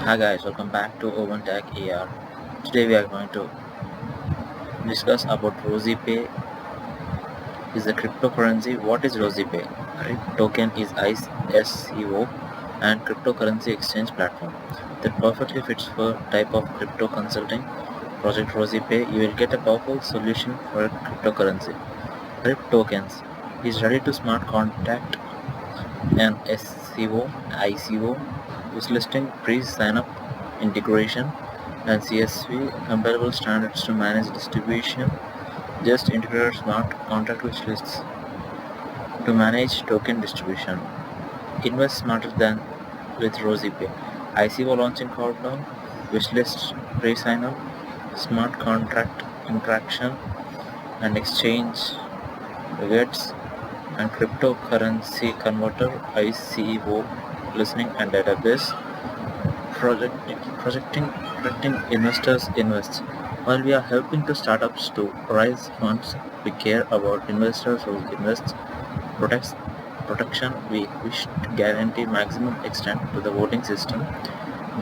Hi guys, welcome back to Open Tech AR. Today we are going to discuss about RosiePay is a cryptocurrency. What is RosiePay? RIP token is ISCO and cryptocurrency exchange platform that perfectly fits for type of crypto consulting. Project RosiePay, you will get a powerful solution for cryptocurrency. RIP tokens is ready to smart contract and SCO, ICO, listing pre-sign up integration and CSV comparable standards to manage distribution. Just integrate smart contract which lists to manage token distribution. Invest smarter than with RosiePay. ICO launching countdown, wishlist pre-sign up, smart contract interaction and exchange rewards and cryptocurrency converter ICO listening and database projecting investors invest. While we are helping to startups to raise funds, we care about investors who invest protects protection. We wish to guarantee maximum extent to the voting system,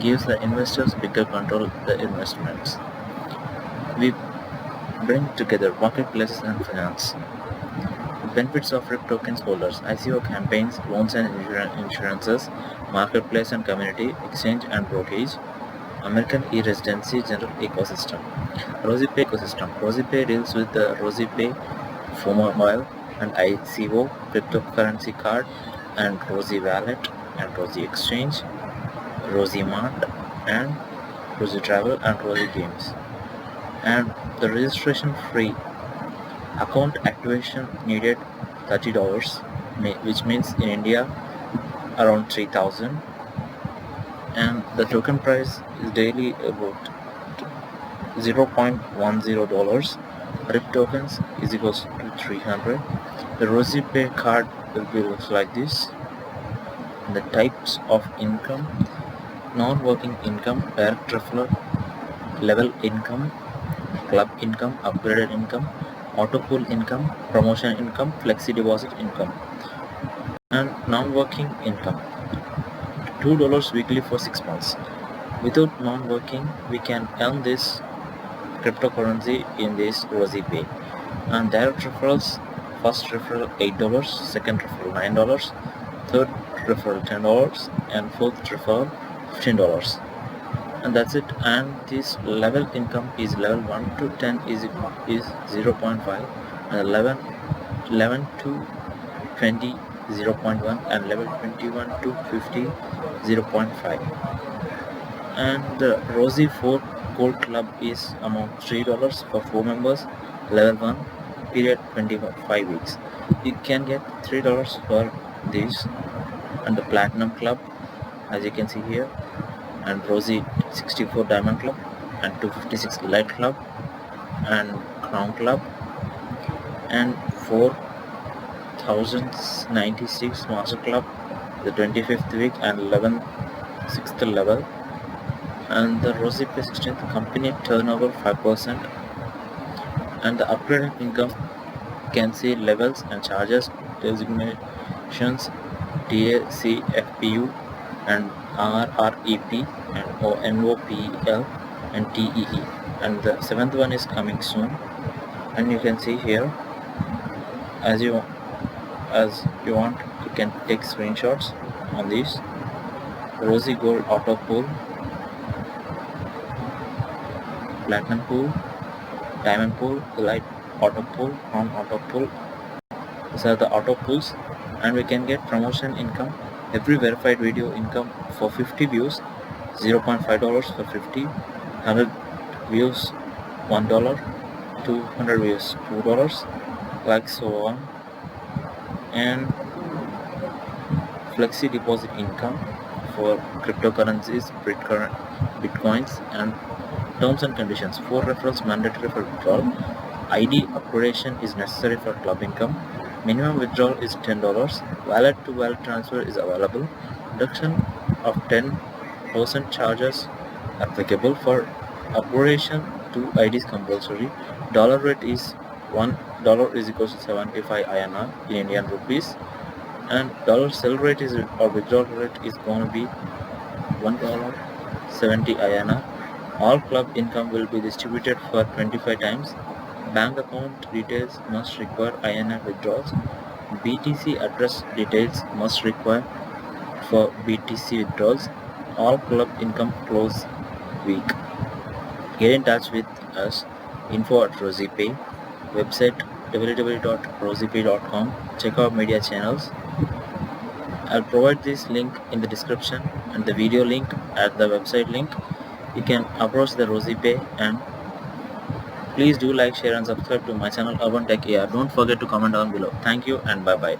gives the investors bigger control of the investments. We bring together marketplaces and finance. Benefits of RIP tokens holders, ICO campaigns, loans and insurances, marketplace and community, exchange and brokerage, American e-residency general ecosystem. RosiePay ecosystem. RosiePay deals with the RosiePay for mobile and ICO, cryptocurrency card, and Rosie Wallet, and Rosie Exchange, Rosie Mart, and Rosie Travel, and Rosie Games. And the registration free. Account activation needed $30, which means in India around 3,000. And the token price is daily about $0.10. RIP tokens is equals to 300. The RosiePay card will be looks like this. The types of income: non-working income, direct referral, level income, club income, upgraded income, auto pool income, promotion income, flexi deposit income. And non-working income, $2 weekly for 6 months. Without non-working, we can earn this cryptocurrency in this RosiePay. And direct referrals: first referral $8, second referral $9, third referral $10, and fourth referral $15. And that's it. And this level income is level 1 to 10 is 0.5, and 11 to 20 0.1, and level 21 to 50 0.5. And the Rosie 4 Gold Club is amount $3 for 4 members, level 1, period 25 weeks. You can get $3 for this. And the Platinum Club, as you can see here, and Rosie 64 Diamond Club, and 256 Light Club, and Crown Club, and 4096 Master Club, the 25th week, and 6th level. And the RosiePay 16th company turnover 5%. And the upgraded income can see levels and charges, designations, TACFPU, and RREP, and NOPL, and TEE. And the 7th one is coming soon. And you can see here, as you want, you can take screenshots on these. Rosie Gold Auto Pool, Platinum Pool, Diamond Pool, Light Auto Pool, Crown Auto Pool. These are the auto pools. And we can get promotion income. Every verified video income for 50 views, $0.5 for 50, 100 views $1, 200 views $2, like so on. And flexi deposit income for cryptocurrencies, bitcoins, and terms and conditions: 4 referrals mandatory for withdrawal, ID upgradation is necessary for club income, minimum withdrawal is $10, wallet to wallet transfer is available, reduction of 10% charges applicable for upgradation to IDs compulsory, dollar rate is $1 is equals to 75 INR in Indian rupees, and dollar sell rate is or withdrawal rate is going to be $1 70 INR. All club income will be distributed for 25 times. Bank account details must require INR withdrawals. BTC address details must require for BTC withdrawals. All club income close week. Get in touch with us. Info at RosiePay. Website www.rosiepay.com. Check our media channels. I'll provide this link in the description and the video link at the website link. You can approach the RosiePay, and please do like, share and subscribe to my channel Urban Tech AR. Don't forget to comment down below. Thank you and bye bye.